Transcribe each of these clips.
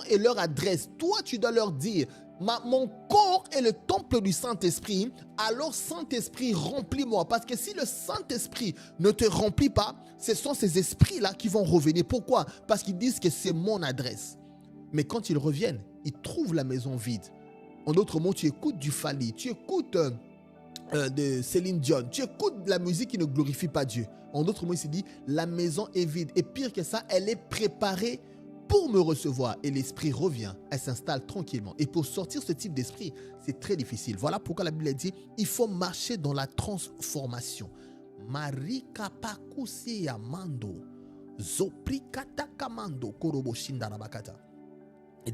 et leur adresse. Toi, tu dois leur dire, mon corps est le temple du Saint-Esprit, alors Saint-Esprit, remplis-moi. Parce que si le Saint-Esprit ne te remplit pas, ce sont ces esprits-là qui vont revenir. Pourquoi? Parce qu'ils disent que c'est mon adresse. Mais quand ils reviennent, ils trouvent la maison vide. En d'autres mots, tu écoutes du Fally, tu écoutes de Céline Dion, tu écoutes de la musique qui ne glorifie pas Dieu. En d'autres mots, il se dit, la maison est vide. Et pire que ça, elle est préparée pour me recevoir. Et l'esprit revient, elle s'installe tranquillement. Et pour sortir ce type d'esprit, c'est très difficile. Voilà pourquoi la Bible dit, il faut marcher dans la transformation. Marika pakusi amando, zoprikata kamando koroboshinda rabakata.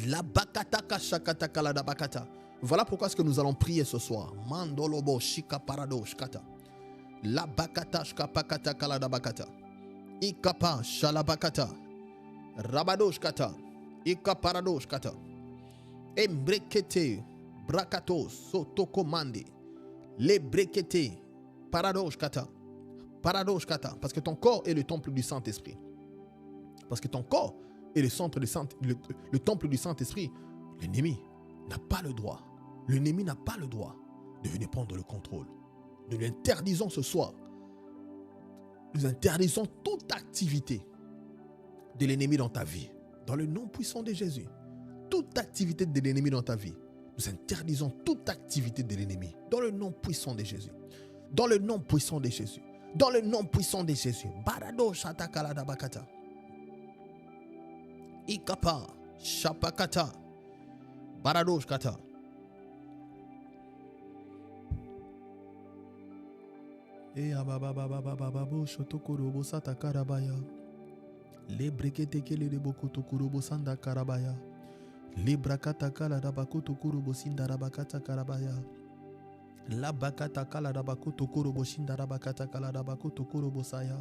La bakata kashakata kalada bakata. Voilà pourquoi est-ce que nous allons prier ce soir. Mandolobo shika parado shkata. La bakata shkapakata kalada bakata. Ikapa shalabakata. Rabadosh kata, ikaparadosh kata, embrekete, brakato, sotokomande, les brekete, paradosh kata, parce que ton corps est le temple du Saint-Esprit. Parce que ton corps est le temple du Saint-Esprit. L'ennemi n'a pas le droit. L'ennemi n'a pas le droit de venir prendre le contrôle. Nous lui interdisons ce soir. Nous interdisons toute activité de l'ennemi dans ta vie, dans le nom puissant de Jésus. Toute activité de l'ennemi dans ta vie, nous interdisons toute activité de l'ennemi dans le nom puissant de Jésus. Dans le nom puissant de Jésus. Dans le nom puissant de Jésus. Barado shatakala bakata. Ikapa shapakata. Barado shkata. E ababababababo shotokoro sata karabaya. Le brekete kele de bokoto kurubo sanda karabaya. Le brakata kala da bakoto kurubo sinda rabakata karabaya. La bakata kala da bakoto kurubo shinda rabakata kala da bakoto kurubo saya.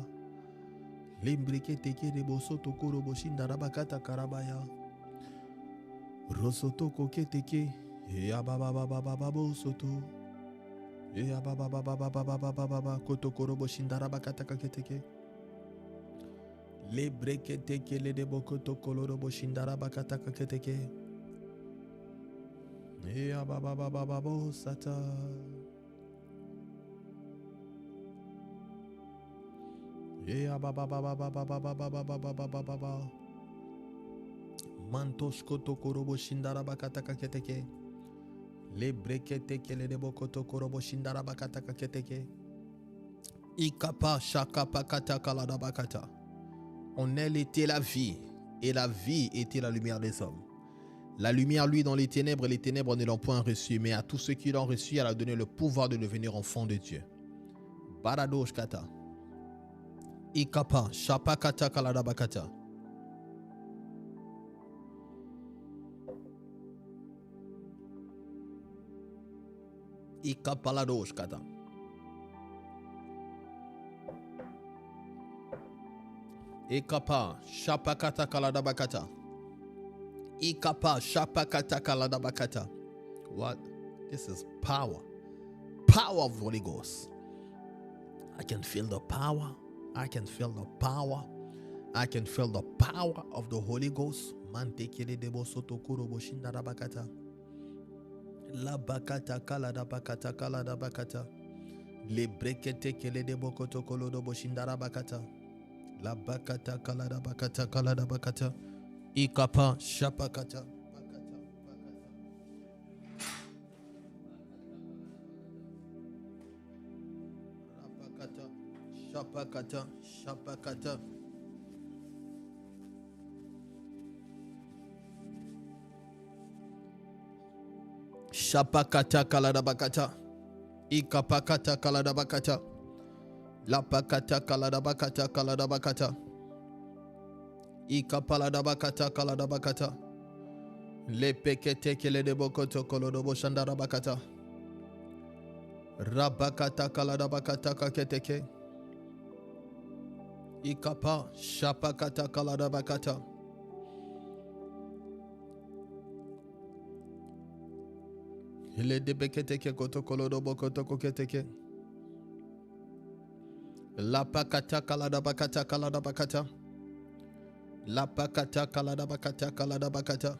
Le brekete kele bosoto kurubo shinda rabakata karabaya. Rosoto kokete ke. Ya baba baba baba bosoto. Ya baba baba baba baba baba koto kurubo shinda rabakata kakete. Le brekete kele de bokoto koloro boshindara bakata kaketeke. Ya baba baba baba sata. Ya baba baba baba baba baba baba baba. Mantos koto korobo shindara bakata kaketeke. Le brekete kele de bokoto korobo shindara bakata kaketeke. Ikapa shakapa kata kalada bakata. En elle était la vie, et la vie était la lumière des hommes. La lumière, lui, dans les ténèbres, et les ténèbres ne l'ont point reçu, mais à tous ceux qui l'ont reçu, elle a donné le pouvoir de devenir enfants de Dieu. Baradosh kata. Ikapa, shapakata kaladabakata. Ikapaladosh kata. Ikapa, shapakata kaladabakata. Ikapa, shapakata kaladabakata. What? This is power. Power of the Holy Ghost. I can feel the power. I can feel the power. I can feel the power of the Holy Ghost. Mantekele debo soto kurobo shindarabakata. La bakata kaladabakata kaladabakata. Le brekete kele debo koto kolodobo shindarabakata. La bakata kalada bakata ikapa shapakata bakata shapakata shapakata kalada bakata ikapakata kalada bakata. La bakata kalada bakata. Ikapalada bakata kalada bakata. Le pekete kele de bokoto kolodo boshandara bakata. Rabakata kalada bakata kaketeke. Ikapa shapakata kalada bakata. Le de bekete ke koto kolodo bokoto koketeke. La pakata kalada bakata. La bakata kalada bakata kalada bakata.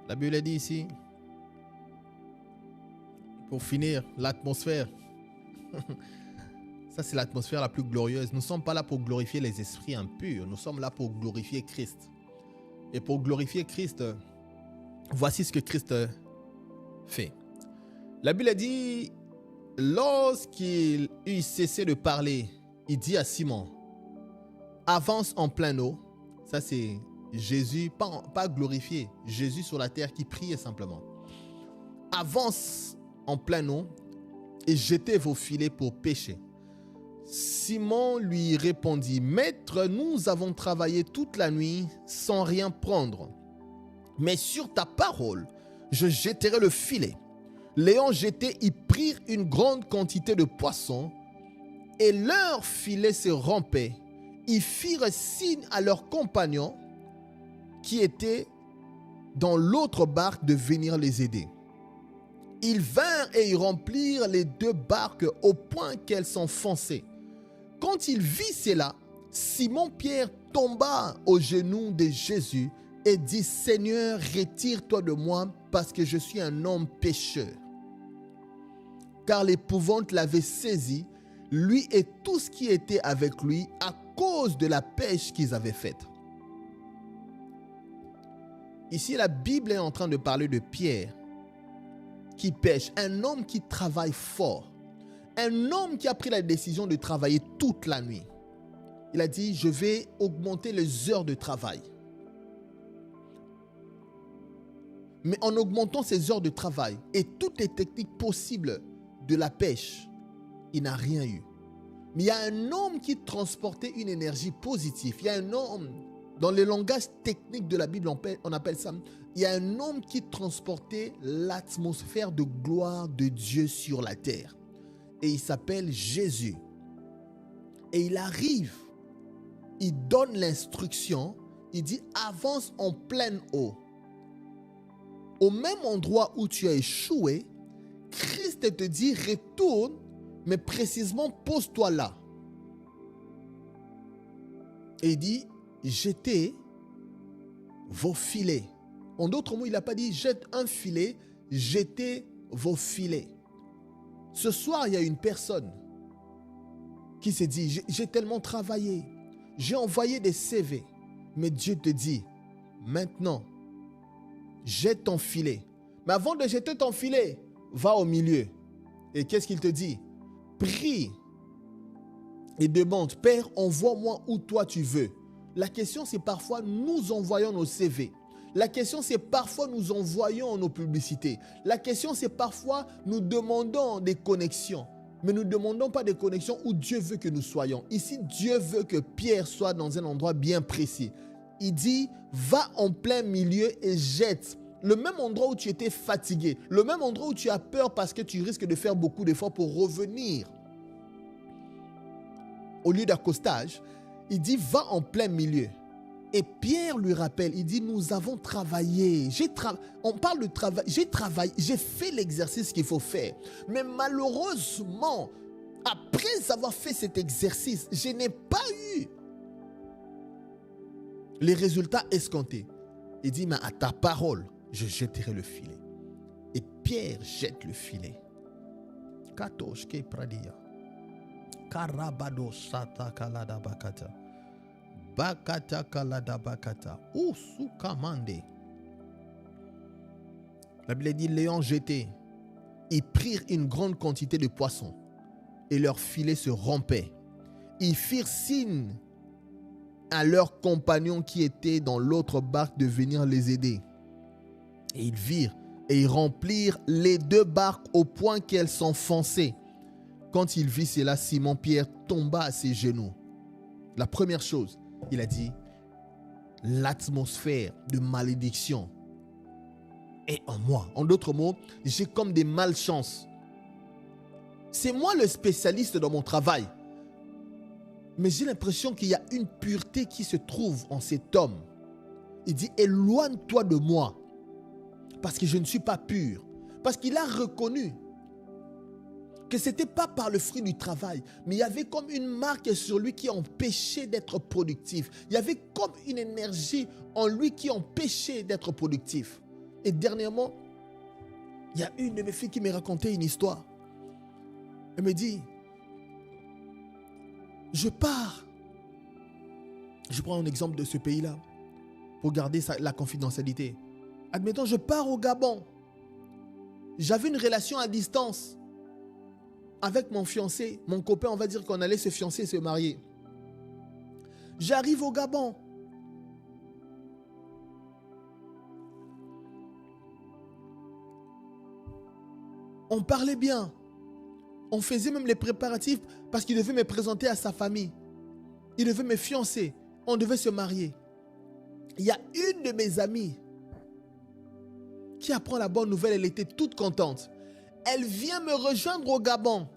La Bible dit ici, pour finir, l'atmosphère. Ça, c'est l'atmosphère la plus glorieuse. Nous ne sommes pas là pour glorifier les esprits impurs. Nous sommes là pour glorifier Christ. Et pour glorifier Christ, voici ce que Christ fait. La Bible dit, lorsqu'il eut cessé de parler, il dit à Simon, avance en pleine eau. Ça, c'est Jésus, pas glorifié. Jésus sur la terre qui priait simplement. Avance en pleine eau et jetez vos filets pour pêcher. Simon lui répondit, Maître, nous avons travaillé toute la nuit sans rien prendre. Mais sur ta parole, je jetterai le filet. L'ayant jeté, ils prirent une grande quantité de poissons et leur filet se rompait. Ils firent signe à leurs compagnons qui étaient dans l'autre barque de venir les aider. Ils vinrent et ils remplirent les deux barques au point qu'elles s'enfonçaient. Quand il vit cela, Simon-Pierre tomba aux genoux de Jésus et dit, Seigneur, retire-toi de moi parce que je suis un homme pécheur. Car l'épouvante l'avait saisi, lui et tout ce qui était avec lui, à cause de la pêche qu'ils avaient faite. Ici, la Bible est en train de parler de Pierre qui pêche, un homme qui travaille fort. Un homme qui a pris la décision de travailler toute la nuit. Il a dit, je vais augmenter les heures de travail. Mais en augmentant ses heures de travail et toutes les techniques possibles de la pêche, il n'a rien eu. Mais il y a un homme qui transportait une énergie positive. Il y a un homme, dans le langage technique de la Bible, on appelle ça, il y a un homme qui transportait l'atmosphère de gloire de Dieu sur la terre. Et il s'appelle Jésus. Et il arrive, il donne l'instruction, il dit avance en pleine eau. Au même endroit où tu as échoué, Christ te dit retourne, mais précisément pose-toi là. Et il dit jetez vos filets. En d'autres mots, il n'a pas dit jette un filet, jetez vos filets. Ce soir, il y a une personne qui s'est dit, j'ai tellement travaillé, j'ai envoyé des CV, mais Dieu te dit, maintenant, jette ton filet. Mais avant de jeter ton filet, va au milieu. Et qu'est-ce qu'il te dit? Prie et demande, Père, envoie-moi où toi tu veux. La question, c'est parfois, nous envoyons nos CV. La question, c'est parfois nous envoyons nos publicités. La question, c'est parfois nous demandons des connexions. Mais nous ne demandons pas des connexions où Dieu veut que nous soyons. Ici, Dieu veut que Pierre soit dans un endroit bien précis. Il dit, va en plein milieu et jette. Le même endroit où tu étais fatigué. Le même endroit où tu as peur parce que tu risques de faire beaucoup d'efforts pour revenir. Au lieu d'accostage, il dit, va en plein milieu. Et Pierre lui rappelle, il dit, nous avons travaillé. On parle de travail. J'ai travaillé, j'ai fait l'exercice qu'il faut faire. Mais malheureusement, après avoir fait cet exercice, je n'ai pas eu les résultats escomptés. Il dit, mais à ta parole, je jetterai le filet. Et Pierre jette le filet. Katosh ke pradia. Karabado sata kalada bakata. Bakata kalada bakata. Usukamande. La Bible dit, l'ayant jeté, ils prirent une grande quantité de poissons et leur filet se rompait. Ils firent signe à leurs compagnons qui étaient dans l'autre barque de venir les aider. Et ils virent et ils remplirent les deux barques au point qu'elles s'enfonçaient. Quand il vit cela, Simon-Pierre tomba à ses genoux. La première chose, il a dit, l'atmosphère de malédiction est en moi. En d'autres mots, j'ai comme des malchances. C'est moi le spécialiste dans mon travail. Mais j'ai l'impression qu'il y a une pureté qui se trouve en cet homme. Il dit, éloigne-toi de moi, parce que je ne suis pas pur. Parce qu'il a reconnu que ce n'était pas par le fruit du travail, mais il y avait comme une marque sur lui qui empêchait d'être productif. Il y avait comme une énergie en lui qui empêchait d'être productif. Et dernièrement, il y a une de mes filles qui me racontait une histoire. Elle me dit, je pars. Je prends un exemple de ce pays-là pour garder la confidentialité. Admettons, je pars au Gabon. J'avais une relation à distance avec mon fiancé, mon copain, on va dire qu'on allait se fiancer et se marier. J'arrive au Gabon. On parlait bien. On faisait même les préparatifs parce qu'il devait me présenter à sa famille. Il devait me fiancer. On devait se marier. Il y a une de mes amies qui apprend la bonne nouvelle. Elle était toute contente. Elle vient me rejoindre au Gabon.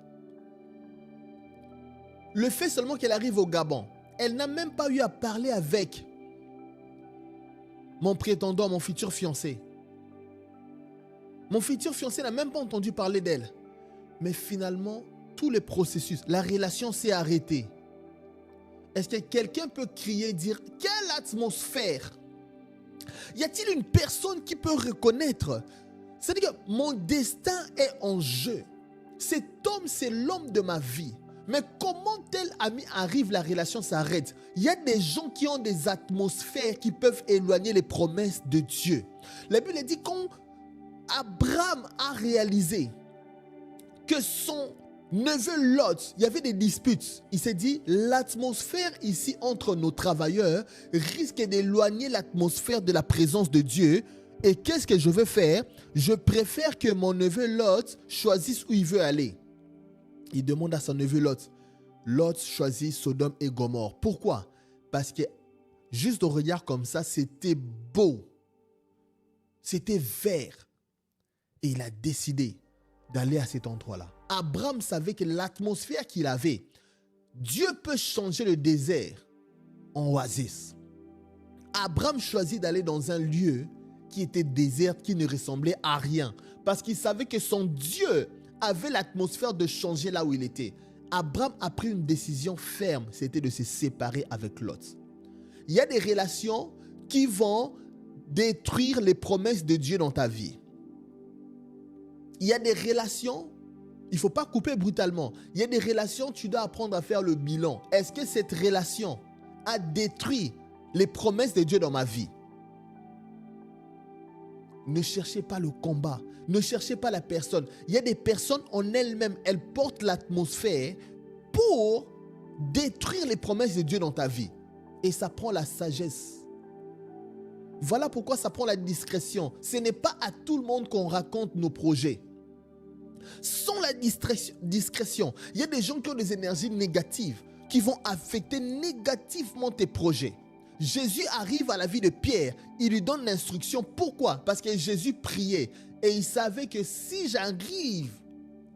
Le fait seulement qu'elle arrive au Gabon, elle n'a même pas eu à parler avec mon prétendant, mon futur fiancé. Mon futur fiancé n'a même pas entendu parler d'elle. Mais finalement, tout le processus, la relation s'est arrêtée. Est-ce que quelqu'un peut crier, dire, quelle atmosphère? Y a-t-il une personne qui peut reconnaître? C'est-à-dire que mon destin est en jeu. Cet homme, c'est l'homme de ma vie. Mais comment tel ami arrive, la relation s'arrête? Il y a des gens qui ont des atmosphères qui peuvent éloigner les promesses de Dieu. La Bible dit quand Abraham a réalisé que son neveu Lot, il y avait des disputes. Il s'est dit, l'atmosphère ici entre nos travailleurs risque d'éloigner l'atmosphère de la présence de Dieu. Et qu'est-ce que je veux faire? Je préfère que mon neveu Lot choisisse où il veut aller. Il demande à son neveu Lot. Lot choisit Sodome et Gomorrhe. Pourquoi? Parce que juste au regard comme ça, c'était beau. C'était vert. Et il a décidé d'aller à cet endroit-là. Abraham savait que l'atmosphère qu'il avait, Dieu peut changer le désert en oasis. Abraham choisit d'aller dans un lieu qui était désert, qui ne ressemblait à rien. Parce qu'il savait que son Dieu avait l'atmosphère de changer là où il était. Abraham a pris une décision ferme, c'était de se séparer avec Lot. Il y a des relations qui vont détruire les promesses de Dieu dans ta vie. Il y a des relations, il ne faut pas couper brutalement. Il y a des relations, tu dois apprendre à faire le bilan. Est-ce que cette relation a détruit les promesses de Dieu dans ma vie? Ne cherchez pas le combat. Ne cherchez pas la personne. Il y a des personnes en elles-mêmes, elles portent l'atmosphère pour détruire les promesses de Dieu dans ta vie. Et ça prend la sagesse. Voilà pourquoi ça prend la discrétion. Ce n'est pas à tout le monde qu'on raconte nos projets. Sans la discrétion, il y a des gens qui ont des énergies négatives qui vont affecter négativement tes projets. Jésus arrive à la vie de Pierre, il lui donne l'instruction. Pourquoi? Parce que Jésus priait et il savait que si j'arrive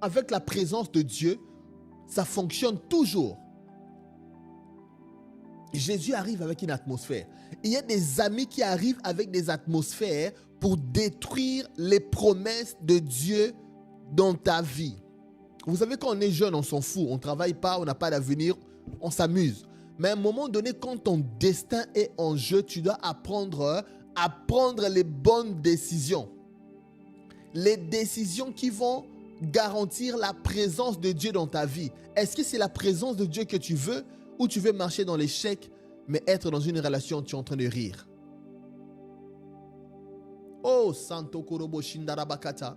avec la présence de Dieu, ça fonctionne toujours. Jésus arrive avec une atmosphère. Il y a des amis qui arrivent avec des atmosphères pour détruire les promesses de Dieu dans ta vie. Vous savez, quand on est jeune, on s'en fout. On ne travaille pas, on n'a pas d'avenir, on s'amuse. Mais à un moment donné, quand ton destin est en jeu, tu dois apprendre à prendre les bonnes décisions. Les décisions qui vont garantir la présence de Dieu dans ta vie. Est-ce que c'est la présence de Dieu que tu veux ou tu veux marcher dans l'échec, mais être dans une relation où tu es en train de rire? Oh, Santo Korobo Shindarabakata.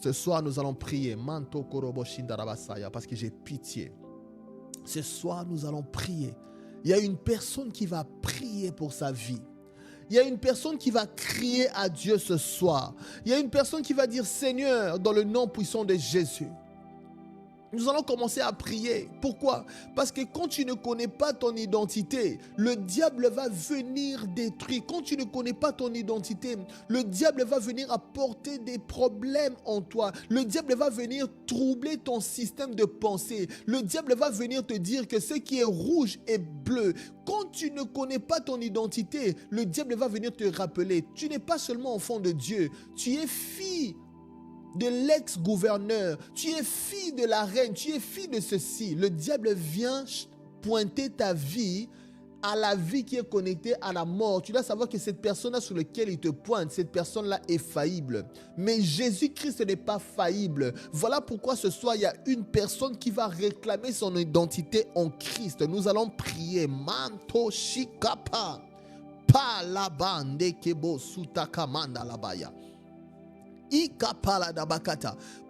Ce soir, nous allons prier. Manto Korobo Shindarabasaya, parce que j'ai pitié. Ce soir, nous allons prier. Il y a une personne qui va prier pour sa vie. Il y a une personne qui va crier à Dieu ce soir. Il y a une personne qui va dire, Seigneur, dans le nom puissant de Jésus. Nous allons commencer à prier. Pourquoi? Parce que quand tu ne connais pas ton identité, le diable va venir détruire. Quand tu ne connais pas ton identité, le diable va venir apporter des problèmes en toi. Le diable va venir troubler ton système de pensée. Le diable va venir te dire que ce qui est rouge est bleu. Quand tu ne connais pas ton identité, le diable va venir te rappeler. Tu n'es pas seulement enfant de Dieu, tu es fille de l'ex-gouverneur, tu es fille de la reine, tu es fille de ceci. Le diable vient pointer ta vie à la vie qui est connectée à la mort. Tu dois savoir que cette personne-là sur laquelle il te pointe, cette personne-là est faillible. Mais Jésus-Christ n'est pas faillible. Voilà pourquoi ce soir, il y a une personne qui va réclamer son identité en Christ. Nous allons prier. Manto shikapa. Pa la bande kebo sutakamanda labaya.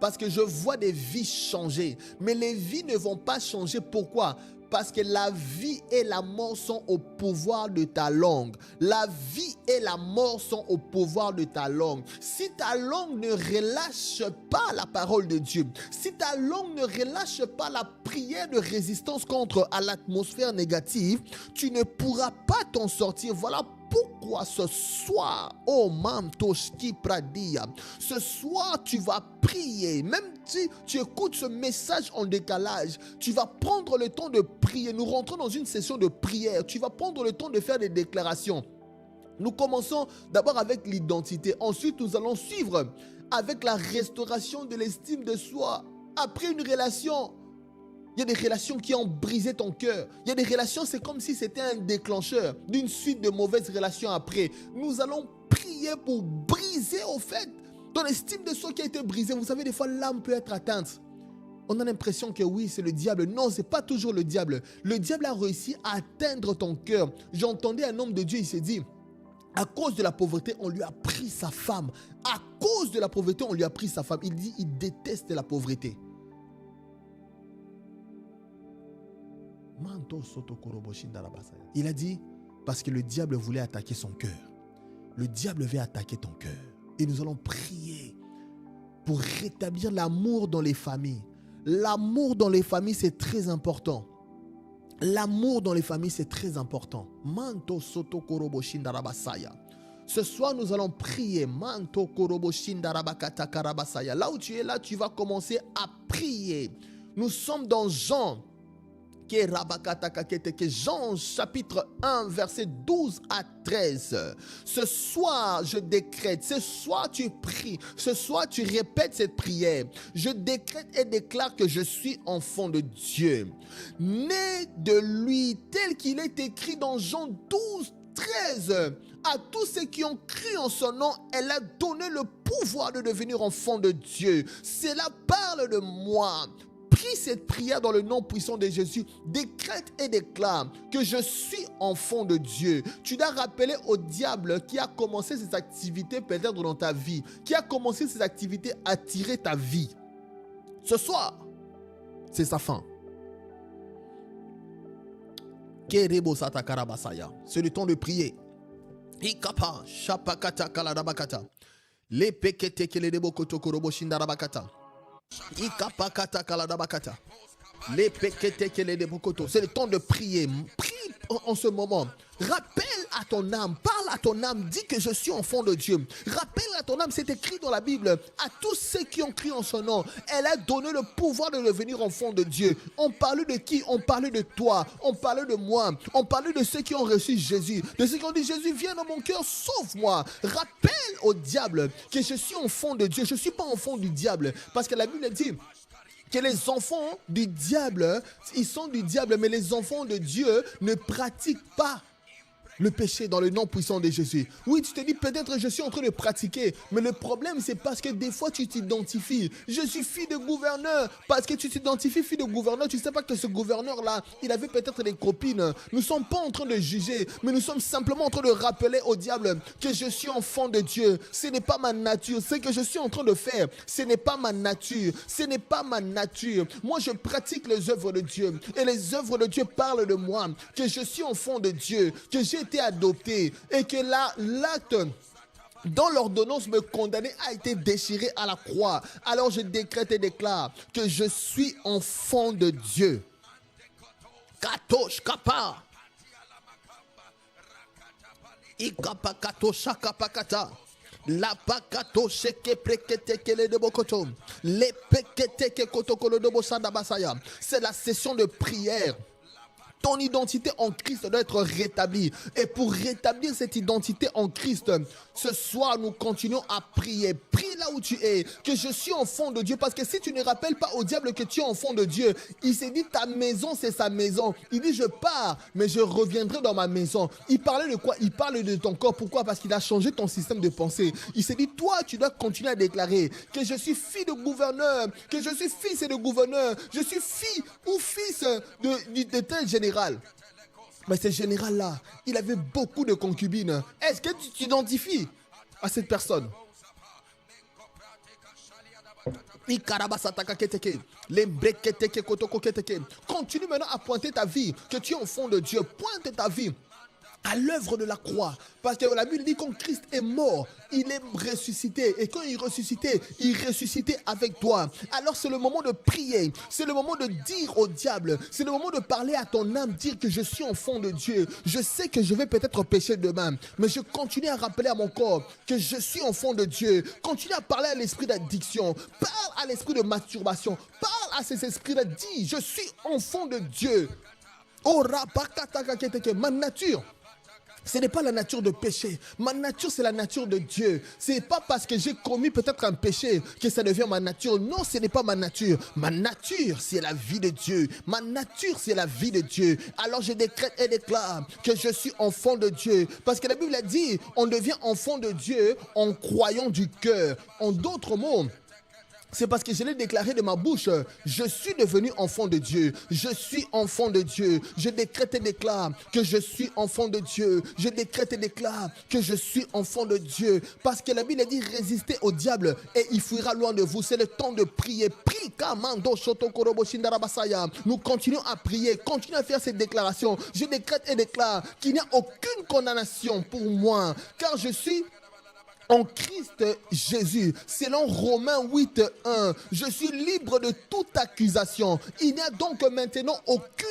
Parce que je vois des vies changer. Mais les vies ne vont pas changer. Pourquoi? Parce que la vie et la mort sont au pouvoir de ta langue. La vie et la mort sont au pouvoir de ta langue. Si ta langue ne relâche pas la parole de Dieu, si ta langue ne relâche pas la prière de résistance contre à l'atmosphère négative, tu ne pourras pas t'en sortir. Voilà pourquoi ce soir, oh Mantoshki Pradia, ce soir tu vas prier. Même si tu écoutes ce message en décalage, tu vas prendre le temps de prier. Nous rentrons dans une session de prière. Tu vas prendre le temps de faire des déclarations. Nous commençons d'abord avec l'identité. Ensuite, nous allons suivre avec la restauration de l'estime de soi. Après une relation, il y a des relations qui ont brisé ton cœur. Il y a des relations, c'est comme si c'était un déclencheur d'une suite de mauvaises relations après. Nous allons prier pour briser, au fait, ton estime de soi qui a été brisée. Vous savez, des fois, l'âme peut être atteinte. On a l'impression que oui, c'est le diable. Non, ce n'est pas toujours le diable. Le diable a réussi à atteindre ton cœur. J'entendais un homme de Dieu, il s'est dit, à cause de la pauvreté, on lui a pris sa femme. À cause de la pauvreté, on lui a pris sa femme. Il dit, il déteste la pauvreté. Il a dit, parce que le diable voulait attaquer son cœur. Le diable veut attaquer ton cœur. Et nous allons prier pour rétablir l'amour dans les familles. L'amour dans les familles, c'est très important. L'amour dans les familles, c'est très important. Ce soir, nous allons prier. Là où tu es, là, tu vas commencer à prier. Nous sommes dans Jean. Jean chapitre 1 verset 12 à 13. Ce soir je décrète, ce soir tu pries, ce soir tu répètes cette prière. Je décrète et déclare que je suis enfant de Dieu, né de lui tel qu'il est écrit dans Jean 12, 13. À tous ceux qui ont cru en son nom, elle a donné le pouvoir de devenir enfant de Dieu. Cela parle de moi. Prie cette prière dans le nom puissant de Jésus. Décrète et déclare que je suis enfant de Dieu. Tu dois rappeler au diable qui a commencé ses activités peut-être dans ta vie, qui a commencé ses activités à tirer ta vie. Ce soir, c'est sa fin. C'est le temps de prier. Ikapa, shapakata kaladabakata. Le pekete keledebo kotokorobo shindarabakata. Ikapakata kaladabakata. Les pekete keledebo koto. C'est le temps de prier. Prie en ce moment. Rappelle à ton âme, parle à ton âme, dis que je suis enfant de Dieu. Rappelle à ton âme, c'est écrit dans la Bible, à tous ceux qui ont crié en son nom, elle a donné le pouvoir de devenir enfant de Dieu. On parlait de qui? On parlait de toi, on parlait de moi, on parlait de ceux qui ont reçu Jésus, de ceux qui ont dit Jésus, viens dans mon cœur, sauve-moi. Rappelle au diable que je suis enfant de Dieu, je ne suis pas enfant du diable, parce que la Bible dit que les enfants du diable, ils sont du diable, mais les enfants de Dieu ne pratiquent pas le péché dans le nom puissant de Jésus. Oui, tu te dis peut-être je suis en train de pratiquer, mais le problème c'est parce que des fois tu t'identifies. Je suis fille de gouverneur. Parce que tu t'identifies fille de gouverneur, tu ne sais pas que ce gouverneur-là, il avait peut-être des copines. Nous ne sommes pas en train de juger, mais nous sommes simplement en train de rappeler au diable que je suis enfant de Dieu. Ce n'est pas ma nature. Ce que je suis en train de faire, ce n'est pas ma nature. Ce n'est pas ma nature. Moi, je pratique les œuvres de Dieu. Et les œuvres de Dieu parlent de moi. Que je suis enfant de Dieu. Que j'ai été adopté et que l'acte dont l'ordonnance me condamnait a été déchiré à la croix. Alors je décrète et déclare que je suis enfant de Dieu. Katosh kapa. Ikapa kato shakapakata. La pakato sheke prekete kele de bokoto. Le pekete ke kotokolo de bosanda basaya. C'est la session de prière. Ton identité en Christ doit être rétablie. Et pour rétablir cette identité en Christ, ce soir, nous continuons à prier. Prie là où tu es, que je suis enfant de Dieu. Parce que si tu ne rappelles pas au diable que tu es enfant de Dieu, il s'est dit ta maison, c'est sa maison. Il dit je pars, mais je reviendrai dans ma maison. Il parlait de quoi? Il parle de ton corps. Pourquoi? Parce qu'il a changé ton système de pensée. Il s'est dit, toi, tu dois continuer à déclarer que je suis fille de gouverneur, que je suis fils de gouverneur, je suis fille ou fils de tel général. Mais ce général-là, il avait beaucoup de concubines. Est-ce que tu t'identifies à cette personne? Continue maintenant à pointer ta vie, que tu es enfant de Dieu. Pointe ta vie à l'œuvre de la croix. Parce que la Bible dit quand Christ est mort, il est ressuscité. Et quand il ressuscitait avec toi. Alors c'est le moment de prier. C'est le moment de dire au diable. C'est le moment de parler à ton âme. Dire que je suis enfant de Dieu. Je sais que je vais peut-être pécher demain. Mais je continue à rappeler à mon corps que je suis enfant de Dieu. Continue à parler à l'esprit d'addiction. Parle à l'esprit de masturbation. Parle à ces esprits-là. Dis, je suis enfant de Dieu. Ma nature, ce n'est pas la nature de péché. Ma nature, c'est la nature de Dieu. Ce n'est pas parce que j'ai commis peut-être un péché que ça devient ma nature. Non, ce n'est pas ma nature. Ma nature, c'est la vie de Dieu. Ma nature, c'est la vie de Dieu. Alors je décrète et déclare que je suis enfant de Dieu. Parce que la Bible a dit, on devient enfant de Dieu en croyant du cœur. En d'autres mots, c'est parce que je l'ai déclaré de ma bouche. Je suis devenu enfant de Dieu. Je suis enfant de Dieu. Je décrète et déclare que je suis enfant de Dieu. Je décrète et déclare que je suis enfant de Dieu. Parce que la Bible a dit résistez au diable et il fuira loin de vous. C'est le temps de prier. Prie. Nous continuons à prier. Continuons à faire cette déclaration. Je décrète et déclare qu'il n'y a aucune condamnation pour moi. Car je suis en Christ Jésus, selon Romains 8, 1, je suis libre de toute accusation. Il n'y a donc maintenant aucune